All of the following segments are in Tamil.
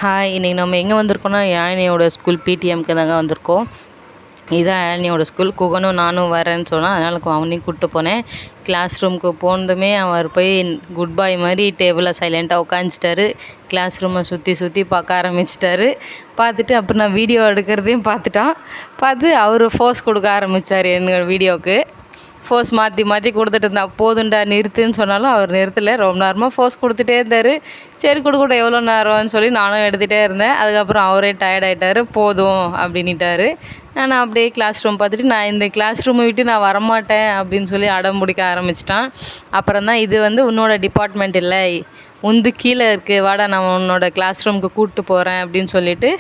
ஹாய்! இன்னைக்கு நம்ம எங்கே வந்திருக்கோம்னா, யாழினியோட ஸ்கூல் பிடிஎம்க்கு தாங்க வந்திருக்கோம். இதான் யாழினியோட ஸ்கூல். குகனும் நானும் வரேன்னு சொன்னான். அதனால் அவனையும் கூப்பிட்டு போனேன். கிளாஸ் ரூமுக்கு போனதுமே அவர் போய் குட் பாய் மாதிரி டேபிளில் சைலண்ட்டாக உட்காந்துட்டாரு. கிளாஸ் ரூமை சுற்றி சுற்றி பார்க்க ஆரம்பிச்சிட்டாரு. பார்த்துட்டு அப்புறம் நான் வீடியோ எடுக்கிறதையும் பார்த்துட்டான். பார்த்து அவர் ஃபோர்ஸ் கொடுக்க ஆரம்பித்தார் என்னோட வீடியோவுக்கு. ஃபோர்ஸ் மாற்றி மாற்றி கொடுத்துட்டு இருந்தான். போதுண்டா நிறுத்துன்னு சொன்னாலும் அவர் நிறுத்தலை. ரொம்ப நேரமாக ஃபோர்ஸ் கொடுத்துட்டே இருந்தார். சரி கொடுக்கட்டும் எவ்வளோ நேரம்னு சொல்லி நானும் எடுத்துகிட்டே இருந்தேன். அதுக்கப்புறம் அவரே டயர்ட் ஆகிட்டார். போதும் அப்படின்ட்டாரு. நான் அப்படியே கிளாஸ் ரூம் பார்த்துட்டு நான் இந்த கிளாஸ் ரூமை விட்டு நான் வரமாட்டேன் அப்படின்னு சொல்லி அடம் பிடிக்க ஆரம்பிச்சிட்டான். அப்புறம் தான் இது உன்னோட டிபார்ட்மெண்ட் இல்லை, உந்து கீழே இருக்குது, வாடா நான் உன்னோட கிளாஸ் ரூமுக்கு கூப்பிட்டு போகிறேன் அப்படின்னு சொல்லிவிட்டு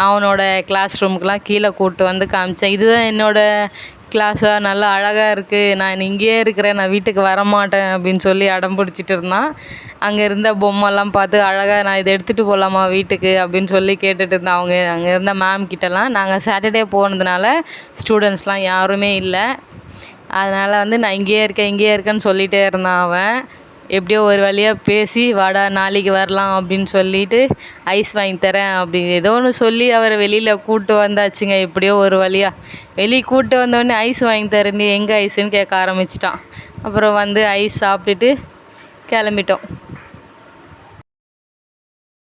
அவனோட கிளாஸ் ரூமுக்கெலாம் கீழே கூப்பிட்டு வந்து காமிச்சேன். இதுதான் என்னோடய கிளாஸாக நல்லா அழகாக இருக்குது, நான் இங்கேயே இருக்கிறேன், நான் வீட்டுக்கு வரமாட்டேன் அப்படின்னு சொல்லி அடம் பிடிச்சிட்டு இருந்தான். அங்கே இருந்த பொம்மைலாம் பார்த்து அழகாக நான் இதை எடுத்துகிட்டு போகலாமா வீட்டுக்கு அப்படின்னு சொல்லி கேட்டுட்டு இருந்தேன். அங்கே இருந்த மேம் கிட்டலாம். நாங்கள் சாட்டர்டே போனதுனால ஸ்டூடெண்ட்ஸ்லாம் யாருமே இல்லை. அதனால் நான் இங்கேயே இருக்கேன்னு சொல்லிகிட்டே இருந்தான் அவன். எப்படியோ ஒரு வழியாக பேசி வாடா நாளைக்கு வரலாம் அப்படின்னு சொல்லிவிட்டு ஐஸ் வாங்கி தரேன் அப்படி ஏதோ ஒன்று சொல்லி அவரை வெளியில் கூப்பிட்டு வந்தாச்சுங்க. எப்படியோ ஒரு வழியாக வெளியே கூப்பிட்டு வந்தோடனே ஐஸ் வாங்கி தரேன், நீ எங்கே ஐஸுன்னு கேட்க ஆரம்பிச்சிட்டான். அப்புறம் ஐஸ் சாப்பிட்டுட்டு கிளம்பிட்டோம்.